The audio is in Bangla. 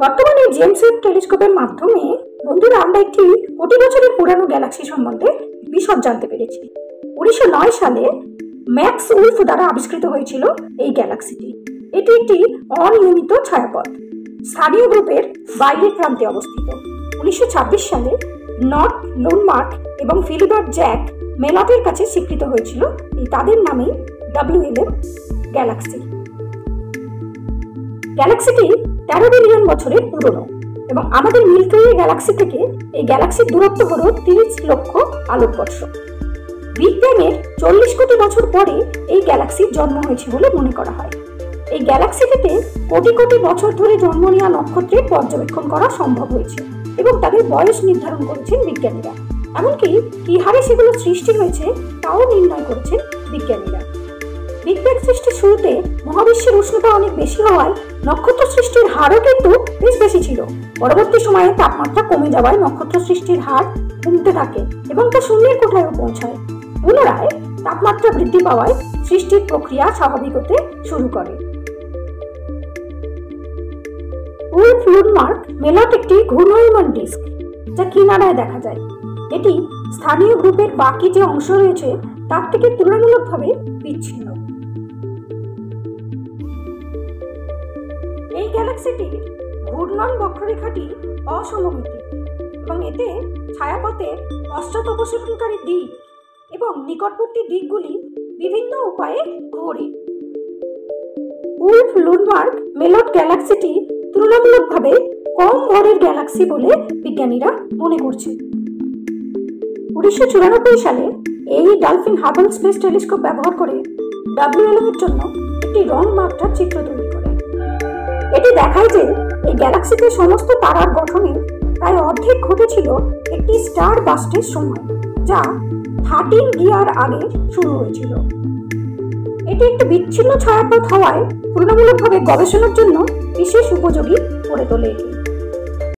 বর্তমানে জেমস ওয়েব টেলিস্কোপের মাধ্যমে বন্ধুরা আমরা একটি কোটি বছরের পুরানো গ্যালাক্সি সম্বন্ধে বিশদ জানতে পেরেছি। 1909 সালে ম্যাক্স উলফ দ্বারা আবিষ্কৃত হয়েছিল এই গ্যালাক্সিটি। এটি একটি অনিয়মিত ছায়াপথ, স্থানীয় গ্রুপের বাইরের প্রান্তে অবস্থিত। 1926 সালে নর্থ লুনমার্ক এবং ফিলিবার্ট জ্যাক মেলটের কাছে স্বীকৃত হয়েছিল এই তাদের নামেই WLM গ্যালাক্সি। গ্যালাক্সিটি 13 বিলিয়ন বছরের পুরনো এবং আমাদের মিল্কি ওয়ে গ্যালাক্সি থেকে এই গ্যালাক্সির দূরত্ব হল 30 লক্ষ আলোকবর্ষ। বিগ ব্যাং এর 40 কোটি বছর পরে এই গ্যালাক্সির জন্ম হয়েছে বলে মনে করা হয়। এই গ্যালাক্সিটিতে কোটি কোটি বছর ধরে জন্ম নেওয়া নক্ষত্রের পর্যবেক্ষণ করা সম্ভব হয়েছে এবং তাদের বয়স নির্ধারণ করেছেন বিজ্ঞানীরা। এমনকি কি হারে সেগুলো সৃষ্টি হয়েছে তাও নির্ণয় করেছেন বিজ্ঞানীরা। বিগ ব্যাং সৃষ্টির শুরুতে মহাবিশ্বের উষ্ণতা অনেক বেশি হওয়ায় নক্ষত্র সৃষ্টির হারও কিন্তু বেশ বেশি ছিল। পরবর্তী সময়ে তাপমাত্রা কমে যাওয়ায় নক্ষত্র সৃষ্টির হার কমতে থাকে এবং তা শূন্যের কোঠায়ও পৌঁছায়। পুনরায় তাপমাত্রা বৃদ্ধি পাওয়ায় সৃষ্টির প্রক্রিয়া স্বাভাবিক হতে শুরু করে। উলফ লুনমার্ক মেলট একটি ঘূর্ণায়মান ডিস্ক যা কিনারায় দেখা যায়। এটি স্থানীয় গ্রুপের বাকি যে অংশ রয়েছে তার থেকে তুলনামূলকভাবে বিচ্ছিন্ন। এই গ্যালাক্সিটির ঘূর্ণন বক্ররেখাটি অসমমিতি এবং এতে ছায়াপথের পশ্চাৎ অপসরণকারী দিক এবং নিকটবর্তী দিকগুলি বিভিন্ন উপায়ে ঘোরে। উলফ লুনমার্ক মেলট গ্যালাক্সিটি তুলনামূলকভাবে কম ভরের গ্যালাক্সি বলে বিজ্ঞানীরা মনে করছেন। 1994 সালে এই ডলফিন হাবল স্পেস টেলিস্কোপ ব্যবহার করে WLM এর জন্য একটি রং মাত্রার চিত্র তৈরি করে। এটি দেখায় যে এই গ্যালাক্সিতে সমস্ত তারার গঠনের প্রায় অর্ধেক ঘটেছিল একটি স্টার বাস্টের সময়, যা 13 গিয়ার আগে শুরু হয়েছিল। এটি একটি বিচ্ছিন্ন ছায়াপথ হওয়ায় তুলনামূলকভাবে গবেষণার জন্য বিশেষ উপযোগী করে তোলে এটি।